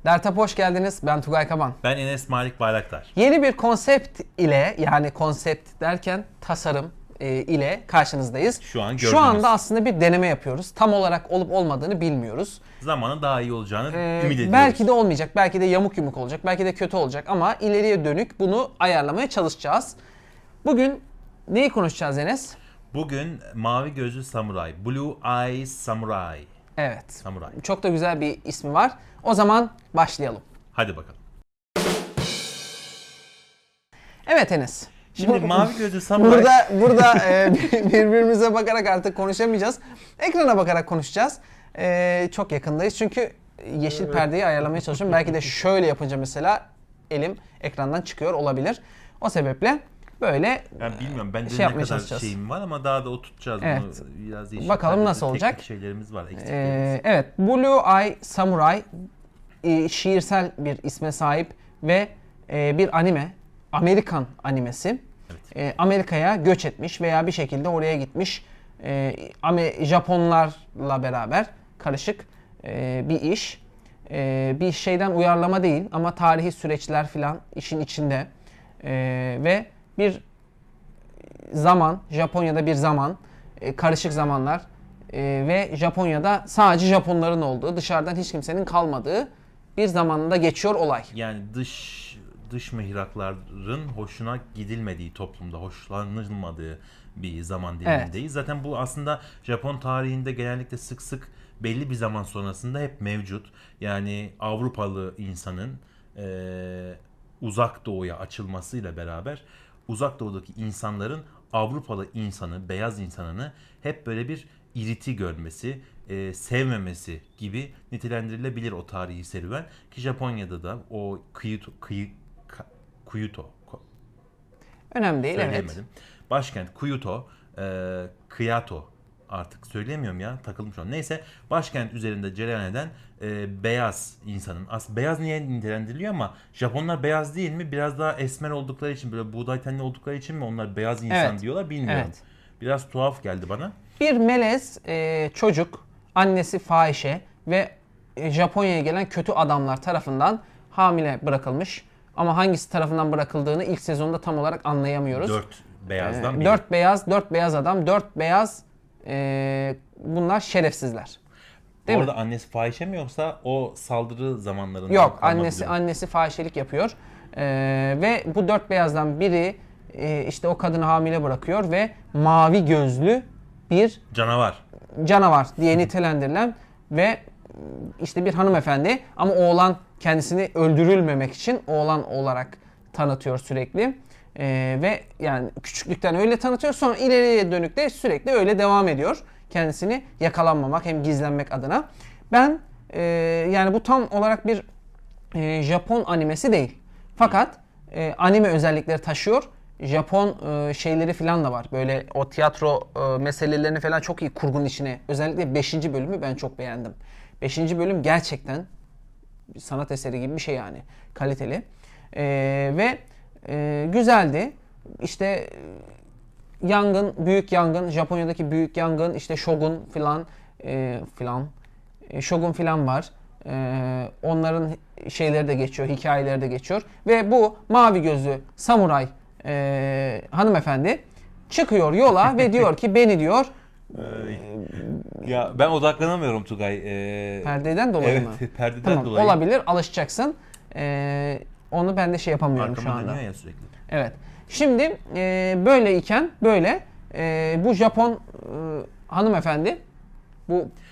Dertap'a hoş geldiniz. Ben Tugay Kaban. Ben Enes Malik Bayraktar. Yeni bir konsept ile, yani konsept derken tasarım ile karşınızdayız. Şu an gördüğünüz. Şu anda aslında bir deneme yapıyoruz. Tam olarak olup olmadığını bilmiyoruz. Zamanın daha iyi olacağını ümit ediyoruz. Belki de olmayacak, belki de yamuk yumuk olacak, belki de kötü olacak ama ileriye dönük bunu ayarlamaya çalışacağız. Bugün neyi konuşacağız Enes? Bugün mavi gözlü samuray, Blue Eyes Samurai. Evet. Samuray. Çok da güzel bir ismi var. O zaman başlayalım. Hadi bakalım. Evet Enes. Şimdi mavi gözlü samuray. Burada birbirimize bakarak artık konuşamayacağız. Ekrana bakarak konuşacağız. Çok yakındayız çünkü yeşil perdeyi ayarlamaya çalışıyorum. Belki de şöyle yapınca mesela elim ekrandan çıkıyor olabilir. O sebeple böyle Yani bilmiyorum bende şey ne yapmaya kadar çalışacağız. şeyim var ama daha da oturtacağız Evet. bunu. Biraz yeşil Bakalım perdede nasıl olacak? teknik şeylerimiz var, eksiklerimiz. Evet, Blue Eye Samurai şiirsel bir isme sahip ve bir anime, Amerikan animesi. Evet. Amerika'ya göç etmiş veya bir şekilde oraya gitmiş Japonlarla beraber karışık bir iş. Bir şeyden uyarlama değil ama tarihi süreçler filan işin içinde. Ve bir zaman, Japonya'da bir zaman, karışık zamanlar ve Japonya'da sadece Japonların olduğu, dışarıdan hiç kimsenin kalmadığı bir zamanda geçiyor olay. Yani dış mihrakların hoşuna gidilmediği toplumda, hoşlanılmadığı bir zaman dilimindeyiz. Zaten bu aslında Japon tarihinde genellikle sık sık belli bir zaman sonrasında hep mevcut. Yani Avrupalı insanın uzak doğuya açılmasıyla beraber uzak doğudaki insanların Avrupalı insanı, beyaz insanını hep böyle bir iriti görmesi, sevmemesi gibi nitelendirilebilir o tarihi serüven. Ki Japonya'da da o Kyoto Önemli değil, evet. söyleyemedim. Başkent Kyoto artık söyleyemiyorum ya, takıldım şu an. Neyse, başkent üzerinde cereyan eden beyaz insanın, beyaz niye nitelendiriliyor ama Japonlar beyaz değil mi? Biraz daha esmer oldukları için, böyle buğday tenli oldukları için mi onlar beyaz insan Evet. diyorlar, bilmiyorum. Evet. Biraz tuhaf geldi bana. Bir melez çocuk, annesi fahişe ve Japonya'ya gelen kötü adamlar tarafından hamile bırakılmış. Ama hangisi tarafından bırakıldığını ilk sezonda tam olarak anlayamıyoruz. 4 beyazdan biri. 4 beyaz adam, 4 beyaz bunlar şerefsizler. Değil Orada mi? annesi fahişe mi yoksa o saldırı zamanlarında? Yok, kalma annesi durumu? annesi fahişelik yapıyor. Ve bu 4 beyazdan biri işte o kadını hamile bırakıyor ve mavi gözlü bir Canavar. canavar diye nitelendirilen ve işte bir hanımefendi ama oğlan kendisini öldürülmemek için oğlan olarak tanıtıyor sürekli. Ve yani küçüklükten öyle tanıtıyor, sonra ileriye dönük de sürekli öyle devam ediyor. Kendisini yakalanmamak hem gizlenmek adına. Ben yani bu tam olarak bir Japon animesi değil. Fakat anime özellikleri taşıyor. Japon şeyleri falan da var. Böyle o tiyatro meselelerini falan çok iyi kurgunun içine. Özellikle 5. bölümü ben çok beğendim. 5. bölüm gerçekten sanat eseri gibi bir şey yani. Kaliteli. Ve güzeldi. İşte yangın, büyük yangın, Japonya'daki büyük yangın, işte Shogun Shogun filan var. Onların şeyleri de geçiyor, hikayeleri de geçiyor. Ve bu mavi gözlü samuray hanımefendi çıkıyor yola ve diyor ki beni diyor Ya ben odaklanamıyorum Tugay. perdeden dolayı Evet, mı? perdeden Tamam, dolayı. olabilir, alışacaksın. Onu ben de şey yapamıyorum şu Arkama anda. dönüyor ya sürekli. Evet. Şimdi böyleyken böyle bu Japon hanımefendi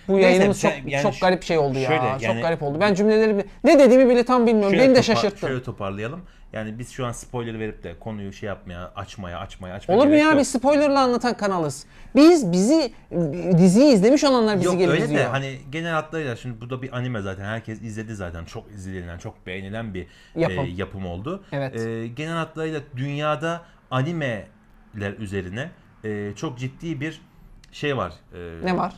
bu yayınımız Neyse, çok yani çok garip şey oldu ya. şöyle, Çok yani- garip oldu. Ben cümleleri ne dediğimi bile tam bilmiyorum. Beni de şaşırttın. Şöyle toparlayalım. Yani biz şu an spoiler verip de konuyu şey yapmaya, açmaya Olur mu gerek ya? yok. Biz spoilerla anlatan kanalız. Diziyi izlemiş olanlar bizi Yok gelip öyle izliyor. de hani genel hatlarıyla, şimdi bu da bir anime zaten, herkes izledi zaten, çok izlenilen, çok beğenilen bir yapım oldu. Evet. Genel hatlarıyla dünyada animeler üzerine çok ciddi bir şey var. Ne var?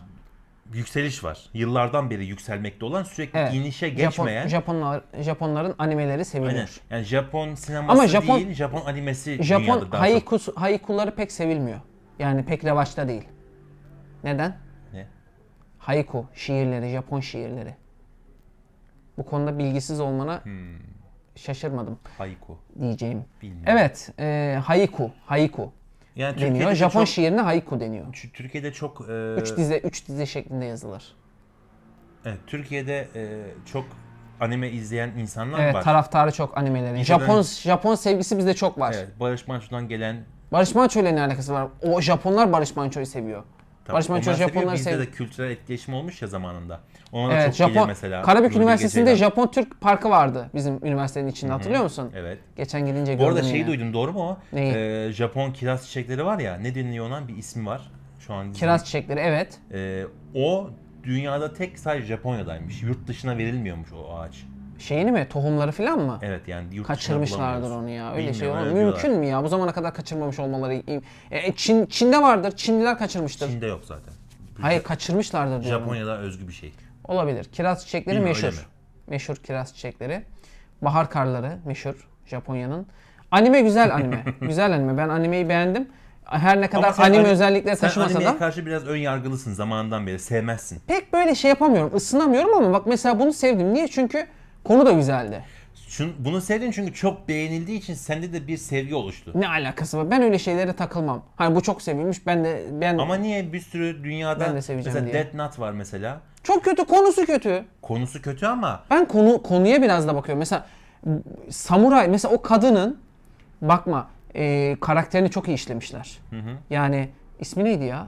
Yükseliş var. Yıllardan beri yükselmekte olan, sürekli Evet. inişe geçmeyen. Japonların animeleri seviliyor. Aynen. Yani Japon sineması değil, Japon animesi Japon dünyada daha çok. haikuları pek sevilmiyor. Yani pek revaçta değil. Neden? Ne? Haiku şiirleri, Japon şiirleri. Bu konuda bilgisiz olmana şaşırmadım Haiku. diyeceğim. Bilmiyorum. Evet, haiku Yani deniyor. Türkiye'de Japon çok, şiirine haiku deniyor. Türkiye'de çok Üç dize şeklinde yazılır. evet, Türkiye'de çok anime izleyen insanlar Evet, var. taraftarı çok animelerin. İnsanların- Japon sevgisi bizde çok var. Evet, Barış Manço'dan gelen Barış Manço ile ne alakası var? O Japonlar Barış Manço'yu seviyor. Barış Manço onlar seviyor. Japonları Bizde seviyor. de kültürel etkileşim olmuş ya zamanında. Ona da Evet, çok gelir Japon mesela. Karabük Nuri Üniversitesi'nde Bilge Ceylan. Japon-Türk Parkı vardı bizim üniversitenin içinde, hatırlıyor musun? Evet. Geçen gidince Bu arada gördüm şeyi yine. duydum, doğru mu o? Neyi? Japon kiraz çiçekleri var ya, ne deniliyor ona? Bir ismi var. Şu an Kiraz çiçekleri, evet. o dünyada tek sadece Japonya'daymış. Yurt dışına verilmiyormuş o ağaç. Şeyini mi? Tohumları falan mı? Evet, yani yurt dışına Kaçırmışlardır bulamıyoruz. onu ya. Öyle şey Bilmiyorum, olur. öyle Mümkün diyorlar. mü ya? Bu zamana kadar kaçırmamış olmaları. Çin'de vardır. Çinliler kaçırmıştır. Çin'de yok zaten. Hayır, kaçırmışlardır diyorum. Japonya'da özgü bir şey. Olabilir. Kiraz çiçekleri Bilmiyorum, öyle meşhur. mi? Meşhur kiraz çiçekleri. Bahar karları meşhur Japonya'nın. Anime güzel anime. Güzel anime. Ben animeyi beğendim. Her ne kadar Ama sen anime özellikleri sen taşımasa animeye da karşı biraz ön yargılısın zamanından beri. Sevmezsin. pek böyle şey yapamıyorum. Isınamıyorum ama bak mesela bunu sevdim. Niye? Çünkü konu da güzeldi. Bunu sevdin çünkü çok beğenildiği için sende de bir sevgi oluştu. Ne alakası var? Ben öyle şeylere takılmam. Hani bu çok sevilmiş. Ben Ama niye bir sürü dünyada Ben de seveceğim mesela diye. Death Note var mesela. çok kötü, konusu kötü. Konusu kötü ama Ben konuya biraz da bakıyorum. Mesela samuray, mesela o kadının bakma karakterini çok iyi işlemişler. Yani ismi neydi ya?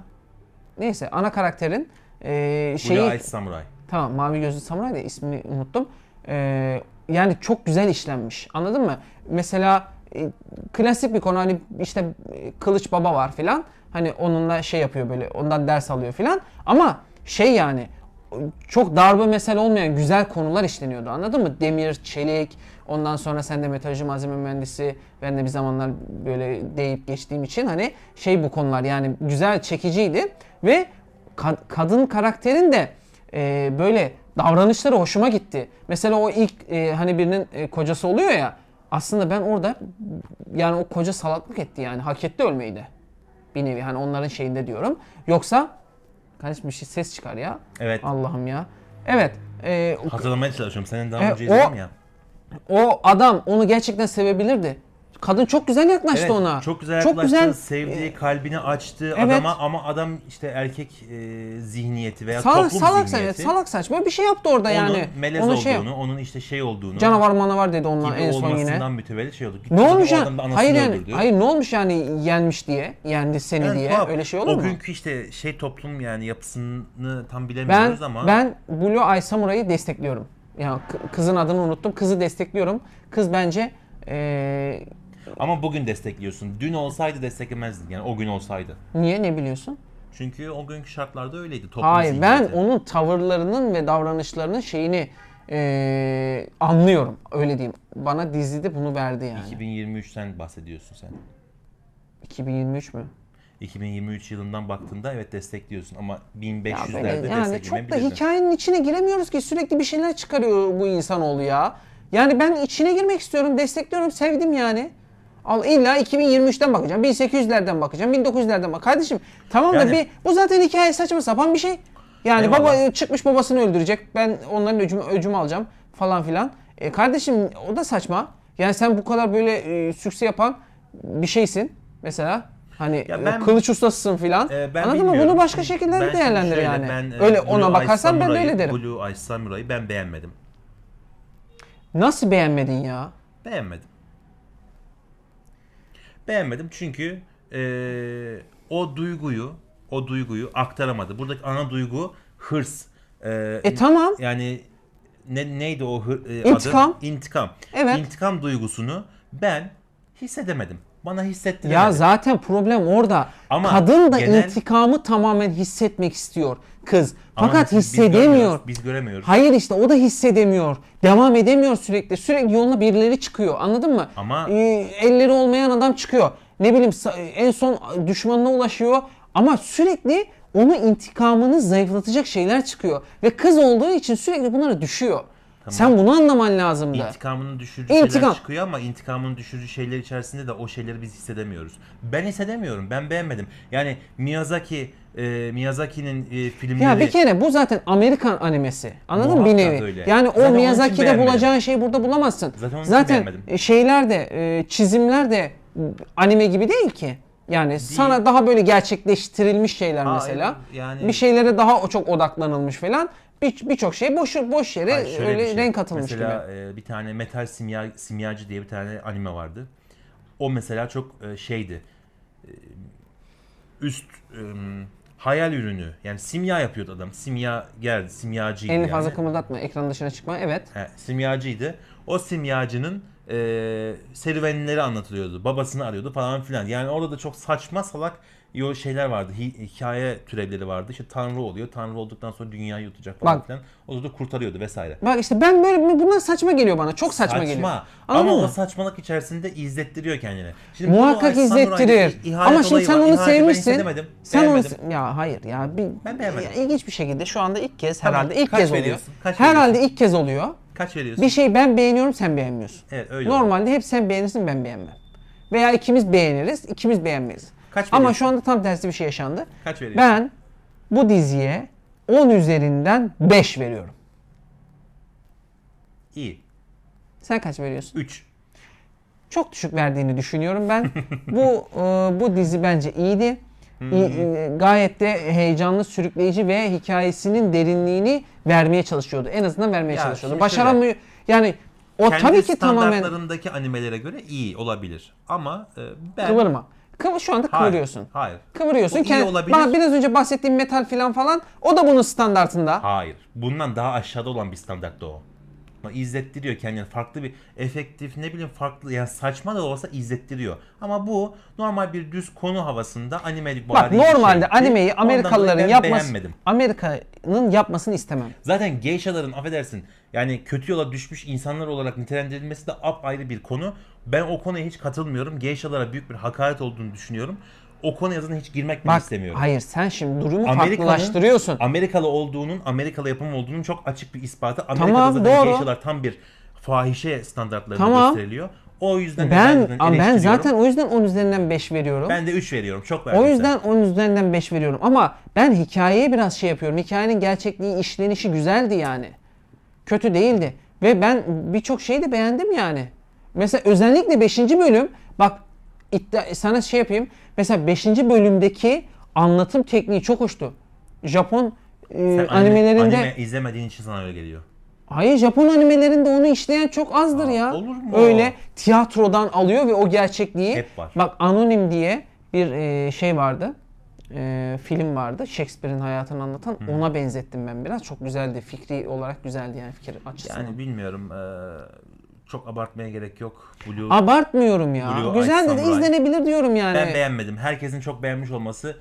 Neyse, ana karakterin şeyi Blue Eyed Samurai. tamam, mavi gözlü samuray da ismini unuttum. Yani çok güzel işlenmiş. Anladın mı? Mesela klasik bir konu, hani işte Kılıç Baba var filan. Hani onunla şey yapıyor, böyle ondan ders alıyor filan. Ama şey, yani çok darbe mesele olmayan güzel konular işleniyordu. Anladın mı? Demir, çelik, ondan sonra sen de metalci malzeme mühendisi. Ben de bir zamanlar böyle deyip geçtiğim için hani şey, bu konular yani güzel, çekiciydi. Ve kadın karakterin de böyle davranışları hoşuma gitti. Mesela o ilk hani birinin kocası oluyor ya. Aslında ben orada yani o koca salaklık etti, yani hak etti ölmeyi de. Bir nevi hani onların şeyinde diyorum. Yoksa kardeşim bir şey ses çıkar ya. Evet. Allah'ım ya. Evet. Hatırlamaya çalışıyorum. Senin daha E, önce o- izledim ya. O adam onu gerçekten sevebilirdi. Kadın çok güzel yaklaştı Evet, ona. çok güzel yaklaştı, güzel, sevdiği, kalbini açtı evet. adama ama adam işte erkek zihniyeti veya salak toplum evet, zihniyeti. salak saçma bir şey yaptı orada onun yani. melez Onu olduğunu, onun işte şey olduğunu, canavar manavar dedi onunla gibi en son yine. olmasından mütevellit şey oldu. Gitti, Ne olmuş o ya? adam da anasını Hayır yani, öldürdü. hayır ne olmuş yani, yenmiş diye, yendi seni Yani diye, tuhaf. öyle şey olur o mu? günkü işte şey toplum yani yapısını tam bilemiyoruz ama Ben Blue Eye Samurai'yi destekliyorum. Ya kızın adını unuttum. Kızı destekliyorum. Kız bence ama bugün destekliyorsun. Dün olsaydı desteklemezdin yani o gün olsaydı. niye, ne biliyorsun? Çünkü o günkü şartlarda öyleydi toplum Hayır, ben zihniyeti. onun tavırlarının ve davranışlarının şeyini anlıyorum. Öyle diyeyim. Bana dizide bunu verdi yani. 2023'ten bahsediyorsun sen. 2023 mü? 2023 yılından baktığında evet destekliyorsun ama Ya 1500'lerde böyle yani çok da desteklemeyebilirdin. hikayenin içine giremiyoruz ki, sürekli bir şeyler çıkarıyor bu insanoğlu ya. Yani ben içine girmek istiyorum, destekliyorum, sevdim yani. Al illa 2023'ten bakacağım, 1800'lerden bakacağım, 1900'lerden bak. Kardeşim tamam da Yani- bu zaten hikaye saçma sapan bir şey. Yani Eyvallah. baba çıkmış babasını öldürecek. Ben onların öcümü alacağım falan filan. Kardeşim o da saçma. Yani sen bu kadar böyle sükse yapan bir şeysin mesela. Hani Ya ben- kılıç ustasısın filan. Ben Anladın mı? bilmiyorum. Bunu başka Şimdi şekillerde ben değerlendir şöyle, yani. ben, Öyle Blue ona Eyed bakarsan ben de öyle Samurai'ı- derim. Blue Eyed Samurai'ı ben beğenmedim. Nasıl beğenmedin ya? Beğenmedim. Beğenmedim çünkü o duyguyu aktaramadı. Buradaki ana duygu hırs. Tamam. Yani neydi o İntikam. adı? İntikam. Evet. İntikam duygusunu ben hissedemedim. Bana hissettiremedi. Ya zaten problem orada. Ama Kadın da genel- intikamı tamamen hissetmek istiyor kız. Ama Fakat biz hissedemiyor. görmüyoruz, biz göremiyoruz. Hayır işte o da hissedemiyor. Devam edemiyor sürekli. Sürekli yoluna birileri çıkıyor. Anladın mı? Ama- Elleri olmayan adam çıkıyor. Ne bileyim en son düşmanına ulaşıyor. Ama sürekli onun intikamını zayıflatacak şeyler çıkıyor. Ve kız olduğu için sürekli bunlara düşüyor. Sen bunu anlaman lazımdı. İntikamını düşürücü şeyler çıkıyor ama intikamını düşürücü şeyler içerisinde de o şeyleri biz hissedemiyoruz. Ben hissedemiyorum. Ben beğenmedim. Yani Miyazaki'nin filmleri... Ya bir kere bu zaten Amerikan animesi. Anladın mı bir Muhakkak nevi? öyle. Yani Zaten o onun için Miyazaki'de beğenmedim. bulacağın şeyi burada bulamazsın. Zaten onun için Zaten beğenmedim. şeyler de çizimler de anime gibi değil ki. Yani sana daha böyle gerçekleştirilmiş şeyler mesela. yani- Bir şeylere daha çok odaklanılmış falan. Birçok şey boş yere Hayır, şöyle öyle bir şey. renk atılmış mesela, gibi. bir tane Metal Simyacı diye bir tane anime vardı. O mesela çok şeydi. Üst hayal ürünü. Yani simya yapıyordu adam. Simyacıydı Elini yani. fazla kımıldatma, ekran dışına çıkma. Evet. Simyacıydı. O simyacının serüvenleri anlatılıyordu. Babasını arıyordu falan filan. Yani orada da çok saçma salak şeyler vardı. Hikaye türevleri vardı. İşte Tanrı oluyor. Tanrı olduktan sonra dünyayı yutacak falan Bak. filan. O da kurtarıyordu vesaire. Bak işte ben böyle bunlar saçma geliyor bana. Çok saçma geliyor. Anladın Ama mı? o saçmalık içerisinde izzettiriyor kendini. Şimdi Muhakkak Blue Eye izlettirir. Samurai'daki ihanet Ama şimdi olayı sen var. onu İhaneti ben sevmişsin. hissedemedim. Sen onu Beğenmedim. ya hayır ya Ben beğenmedim. ya ilginç bir şekilde şu anda ilk kez Tamam, herhalde ilk kaç kez oluyor. veriyorsun? Kaç Herhalde veriyorsun? ilk kez oluyor. Kaç veriyorsun? Bir şey ben beğeniyorum, sen beğenmiyorsun. Evet, öyle oldu. Normalde hep sen beğenirsin, ben beğenmem. Veya ikimiz beğeniriz, ikimiz beğenmeyiz. Kaç Ama veriyorsun? şu anda tam tersi bir şey yaşandı. Kaç veriyorsun? Ben bu diziye 10 üzerinden 5 veriyorum. İyi. Sen kaç veriyorsun? 3. Çok düşük verdiğini düşünüyorum ben. Bu dizi bence iyiydi. Gayet de heyecanlı, sürükleyici ve hikayesinin derinliğini vermeye çalışıyordu. En azından vermeye Ya çalışıyordu. şimdi Başaramıyor. Yani o Kendi tabii ki tamamen standartlarındaki animelere göre iyi olabilir. Ama ben... kıvırma. Şu anda Hayır, kıvırıyorsun. Hayır. Kıvırıyorsun. O iyi olabilir. Bana biraz önce bahsettiğim metal falan o da bunun standartında. Hayır. Bundan daha aşağıda olan bir standartta o. Ama İzlettiriyor kendini. Farklı bir efektif, ne bileyim, farklı, yani saçma da olsa izlettiriyor. Ama bu normal bir düz konu havasında animelik Bak bir normalde şeydi. animeyi Ondan dolayı Amerikalıların ben beğenmedim. Amerika'nın yapmasını istemem. Zaten geishaların, affedersin, yani kötü yola düşmüş insanlar olarak nitelendirilmesi de apayrı bir konu. Ben o konuya hiç katılmıyorum. Geishalara büyük bir hakaret olduğunu düşünüyorum. O konuya zaten hiç girmek bile Bak istemiyorum. hayır, sen şimdi durumu Amerika'nın farklılaştırıyorsun. Amerikalı olduğunun, Amerikalı yapımı olduğunun çok açık bir ispatı. Amerika'da Tamam, zaten doğru. geishalar tam bir fahişe standartlarında Tamam. gösteriliyor. O yüzden de Ben eleştiriyorum. zaten o yüzden 10 üzerinden 5 veriyorum. Ben de 3 veriyorum. Çok verdim O yüzden 10 üzerinden 5 veriyorum. Ama ben hikayeye biraz şey yapıyorum. Hikayenin gerçekliği, işlenişi güzeldi yani. Kötü değildi. Ve ben birçok şeyi de beğendim yani. Mesela özellikle 5. bölüm, bak sana şey yapayım. Mesela 5. bölümdeki anlatım tekniği çok hoştu. Japon Sen animelerinde... anime izlemediğin için sana öyle geliyor. Hayır, Japon animelerinde onu işleyen çok azdır ya. olur mu? Öyle tiyatrodan alıyor ve o gerçekliği. Hep var. Bak Anonim diye bir şey vardı. Film vardı. Shakespeare'in hayatını anlatan. Ona benzettim ben biraz. Çok güzeldi. Fikri olarak güzeldi yani, fikir açısından. Yani bilmiyorum. Çok abartmaya gerek yok. Abartmıyorum ya. Blue Eye Güzel de Samurai. izlenebilir diyorum yani. Ben beğenmedim. Herkesin çok beğenmiş olması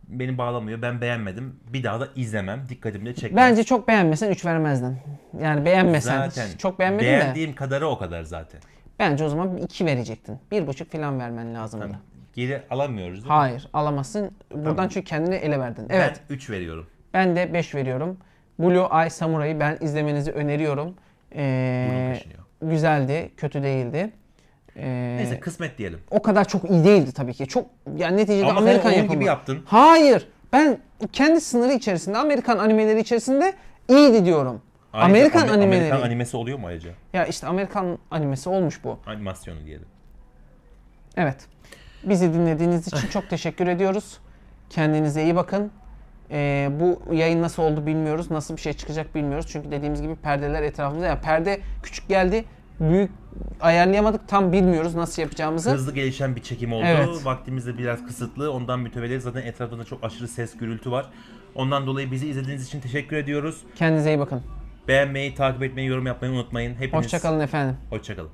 beni bağlamıyor. Ben beğenmedim. Bir daha da izlemem. Dikkatimi de çekmez. Bence çok beğenmesen 3 vermezdin. Yani beğenmesen. Zaten Çok beğenmedin de. beğendiğim kadarı o kadar zaten. Bence o zaman 2 verecektin. 1,5 falan vermen lazımdı. Tamam. Geri alamıyoruz değil mi? Hayır, alamazsın. Buradan çünkü kendini ele verdin. Evet. Ben 3 veriyorum. Ben de 5 veriyorum. Blue Eye Samurai'yi ben izlemenizi öneriyorum. Bunun peşini yok. Güzeldi, kötü değildi. Neyse, kısmet diyelim. O kadar çok iyi değildi tabii ki. Çok yani neticede Ama sen Amerikan onun yapımı. gibi yaptın. Hayır. Ben kendi sınırı içerisinde, Amerikan animeleri içerisinde iyiydi diyorum. Amerikan animeleri. Amerikan animesi oluyor mu ayrıca? Ya işte Amerikan animesi olmuş bu. Animasyonu diyelim. Evet. Bizi dinlediğiniz için çok teşekkür ediyoruz. Kendinize iyi bakın. Bu yayın nasıl oldu bilmiyoruz. Nasıl bir şey çıkacak bilmiyoruz. Çünkü dediğimiz gibi perdeler etrafımızda. Yani perde küçük geldi. Büyük ayarlayamadık. Tam bilmiyoruz nasıl yapacağımızı. Hızlı gelişen bir çekim oldu. Evet. Vaktimiz de biraz kısıtlı. Ondan mütevellit zaten etrafında çok aşırı ses, gürültü var. Ondan dolayı bizi izlediğiniz için teşekkür ediyoruz. Kendinize iyi bakın. Beğenmeyi, takip etmeyi, yorum yapmayı unutmayın. Hepiniz Hoşça kalın efendim. hoşça kalın.